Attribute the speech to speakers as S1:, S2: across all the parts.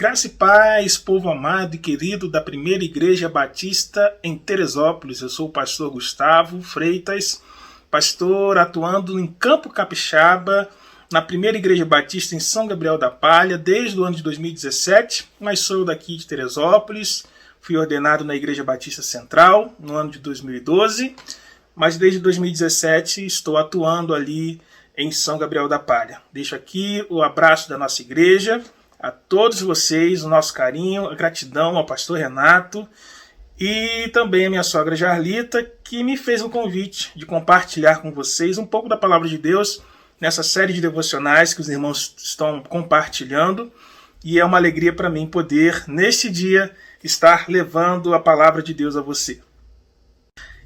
S1: Graça e paz, povo amado e querido da Primeira Igreja Batista em Teresópolis. Eu sou o pastor Gustavo Freitas, pastor atuando em Campo Capixaba, na Primeira Igreja Batista em São Gabriel da Palha, desde o ano de 2017, mas sou daqui de Teresópolis. Fui ordenado na Igreja Batista Central no ano de 2012, mas desde 2017 estou atuando ali em São Gabriel da Palha. Deixo aqui o abraço da nossa igreja, a todos vocês, o nosso carinho, a gratidão ao pastor Renato e também a minha sogra Jarlita, que me fez um convite de compartilhar com vocês um pouco da palavra de Deus nessa série de devocionais que os irmãos estão compartilhando. E é uma alegria para mim poder, neste dia, estar levando a palavra de Deus a você.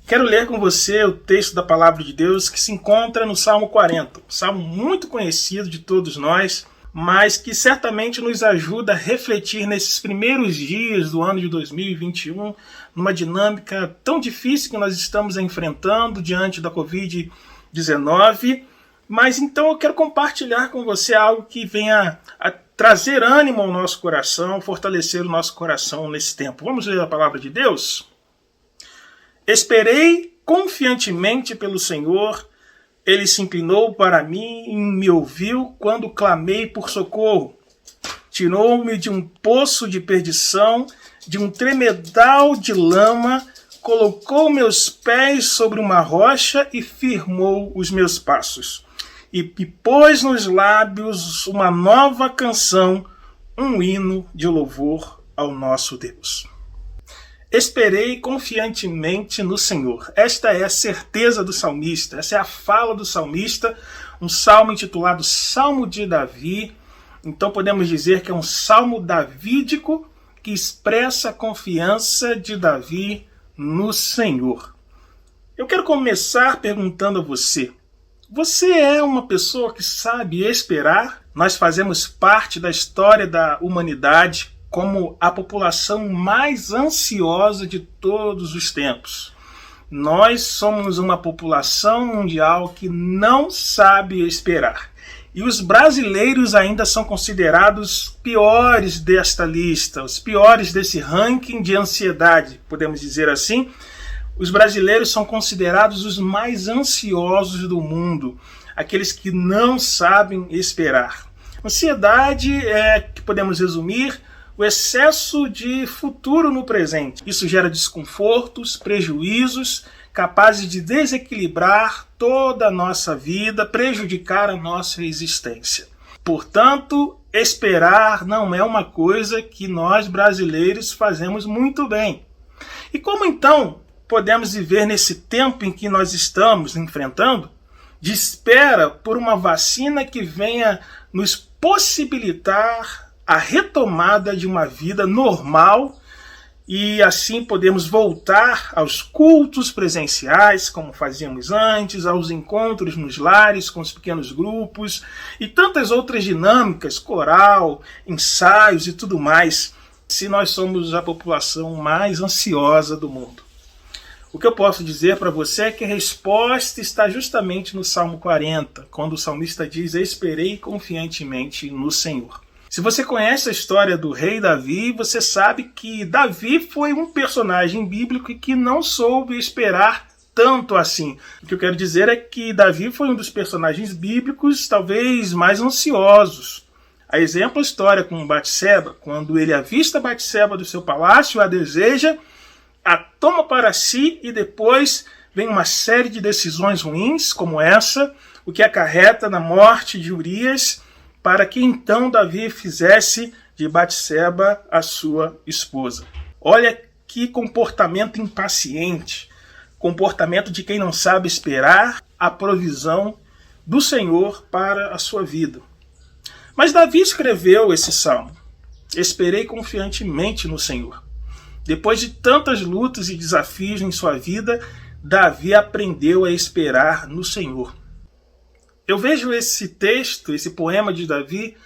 S1: Quero ler com você o texto da palavra de Deus que se encontra no Salmo 40, um salmo muito conhecido de todos nós, mas que certamente nos ajuda a refletir nesses primeiros dias do ano de 2021, numa dinâmica tão difícil que nós estamos enfrentando diante da Covid-19. Mas então eu quero compartilhar com você algo que venha a trazer ânimo ao nosso coração, fortalecer o nosso coração nesse tempo. Vamos ler a palavra de Deus? Esperei confiantemente pelo Senhor. Ele se inclinou para mim e me ouviu quando clamei por socorro. Tirou-me de um poço de perdição, de um tremedal de lama, colocou meus pés sobre uma rocha e firmou os meus passos. E pôs nos lábios uma nova canção, um hino de louvor ao nosso Deus. Esperei confiantemente no Senhor. Esta é a certeza do salmista, essa é a fala do salmista, um salmo intitulado Salmo de Davi. Então podemos dizer que é um salmo davídico que expressa a confiança de Davi no Senhor. Eu quero começar perguntando a você: você é uma pessoa que sabe esperar? Nós fazemos parte da história da humanidade como a população mais ansiosa de todos os tempos. Nós somos uma população mundial que não sabe esperar. E os brasileiros ainda são considerados piores desta lista, os piores desse ranking de ansiedade, podemos dizer assim. Os brasileiros são considerados os mais ansiosos do mundo, aqueles que não sabem esperar. Ansiedade é, que podemos resumir, o excesso de futuro no presente. Isso gera desconfortos, prejuízos, capazes de desequilibrar toda a nossa vida, prejudicar a nossa existência. Portanto, esperar não é uma coisa que nós brasileiros fazemos muito bem. E como então podemos viver nesse tempo em que nós estamos enfrentando, de espera por uma vacina que venha nos possibilitar a retomada de uma vida normal e assim podemos voltar aos cultos presenciais, como fazíamos antes, aos encontros nos lares com os pequenos grupos e tantas outras dinâmicas, coral, ensaios e tudo mais, se nós somos a população mais ansiosa do mundo. O que eu posso dizer para você é que a resposta está justamente no Salmo 40, quando o salmista diz: esperei confiantemente no Senhor. Se você conhece a história do rei Davi, você sabe que Davi foi um personagem bíblico que não soube esperar tanto assim. O que eu quero dizer é que Davi foi um dos personagens bíblicos talvez mais ansiosos. A exemplo, a história com Batseba, quando ele avista Batseba do seu palácio, a deseja, a toma para si e depois vem uma série de decisões ruins como essa, o que acarreta na morte de Urias, para que então Davi fizesse de Batseba a sua esposa. Olha que comportamento impaciente, comportamento de quem não sabe esperar a provisão do Senhor para a sua vida. Mas Davi escreveu esse salmo: esperei confiantemente no Senhor. Depois de tantas lutas e desafios em sua vida, Davi aprendeu a esperar no Senhor. Eu vejo esse texto, esse poema de Davi,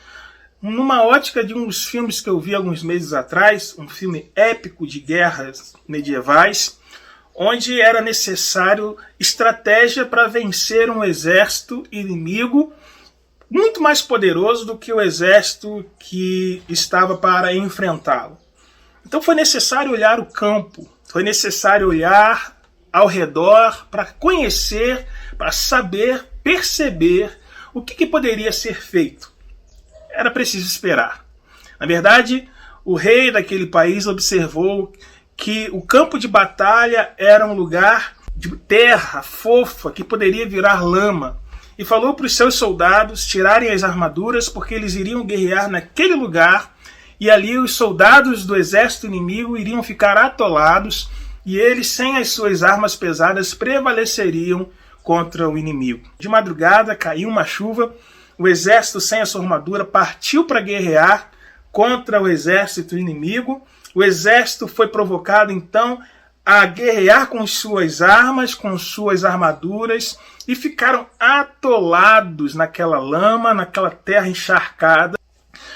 S1: numa ótica de um dos filmes que eu vi alguns meses atrás, um filme épico de guerras medievais, onde era necessário estratégia para vencer um exército inimigo muito mais poderoso do que o exército que estava para enfrentá-lo. Então foi necessário olhar o campo, foi necessário olhar ao redor para conhecer, para saber, perceber o que poderia ser feito. Era preciso esperar. Na verdade, o rei daquele país observou que o campo de batalha era um lugar de terra fofa que poderia virar lama. E falou para os seus soldados tirarem as armaduras porque eles iriam guerrear naquele lugar e ali os soldados do exército inimigo iriam ficar atolados e eles, sem as suas armas pesadas, prevaleceriam contra o inimigo. De madrugada caiu uma chuva, o exército sem a sua armadura partiu para guerrear contra o exército inimigo. O exército foi provocado então a guerrear com suas armas, com suas armaduras, e ficaram atolados naquela lama, naquela terra encharcada.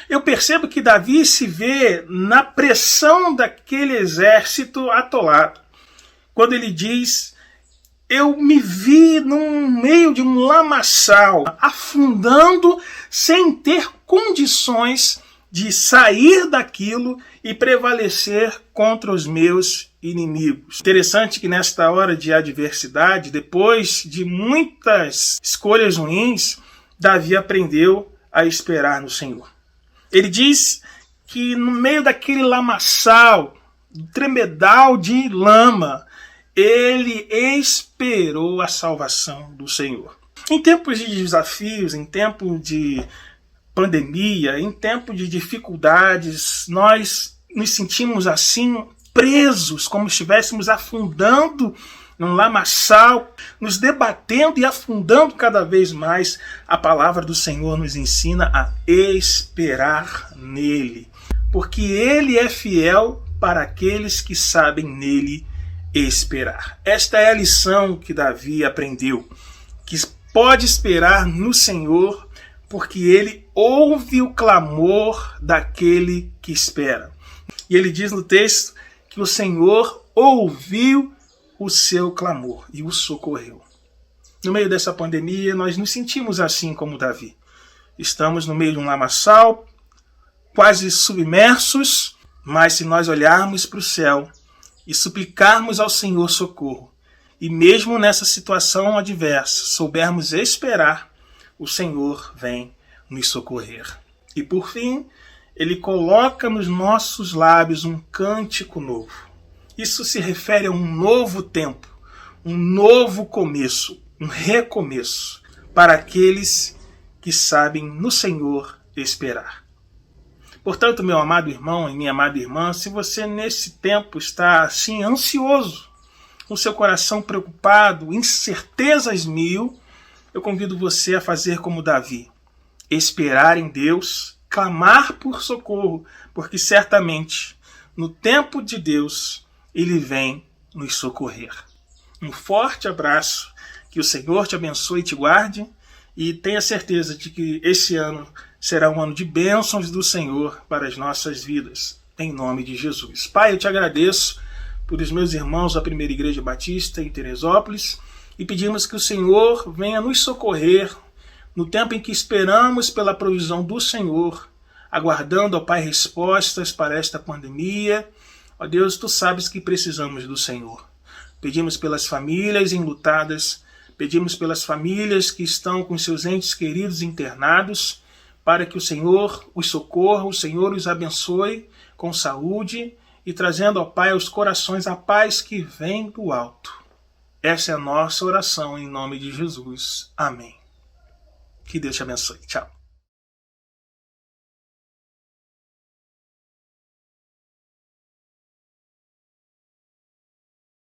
S1: Eu percebo que Davi se vê na pressão daquele exército atolado. Quando ele diz, eu me vi no meio de um lamaçal, afundando sem ter condições de sair daquilo e prevalecer contra os meus inimigos. Interessante que nesta hora de adversidade, depois de muitas escolhas ruins, Davi aprendeu a esperar no Senhor. Ele diz que no meio daquele lamaçal, tremedal de lama, ele esperou a salvação do Senhor. Em tempos de desafios, em tempos de pandemia, em tempo de dificuldades, nós nos sentimos assim presos, como se estivéssemos afundando num lamaçal, nos debatendo e afundando cada vez mais. A palavra do Senhor nos ensina a esperar nele, porque ele é fiel para aqueles que sabem nele esperar. Esta é a lição que Davi aprendeu, que pode esperar no Senhor, porque ele ouve o clamor daquele que espera. E ele diz no texto que o Senhor ouviu o seu clamor e o socorreu. No meio dessa pandemia, nós nos sentimos assim como Davi. Estamos no meio de um lamaçal, quase submersos, mas se nós olharmos para o céu e suplicarmos ao Senhor socorro, e mesmo nessa situação adversa, soubermos esperar, o Senhor vem nos socorrer. E por fim, ele coloca nos nossos lábios um cântico novo. Isso se refere a um novo tempo, um novo começo, um recomeço para aqueles que sabem no Senhor esperar. Portanto, meu amado irmão e minha amada irmã, se você nesse tempo está assim ansioso, com seu coração preocupado, incertezas mil, eu convido você a fazer como Davi, esperar em Deus, clamar por socorro, porque certamente no tempo de Deus ele vem nos socorrer. Um forte abraço, que o Senhor te abençoe e te guarde, e tenha certeza de que esse ano será um ano de bênçãos do Senhor para as nossas vidas, em nome de Jesus. Pai, eu te agradeço por os meus irmãos da Primeira Igreja Batista em Teresópolis, e pedimos que o Senhor venha nos socorrer no tempo em que esperamos pela provisão do Senhor, aguardando, ó Pai, respostas para esta pandemia. Ó Deus, tu sabes que precisamos do Senhor. Pedimos pelas famílias enlutadas, pedimos pelas famílias que estão com seus entes queridos internados, para que o Senhor os socorra, o Senhor os abençoe com saúde e trazendo, ó Pai, aos corações a paz que vem do alto. Essa é a nossa oração em nome de Jesus. Amém. Que Deus te abençoe. Tchau.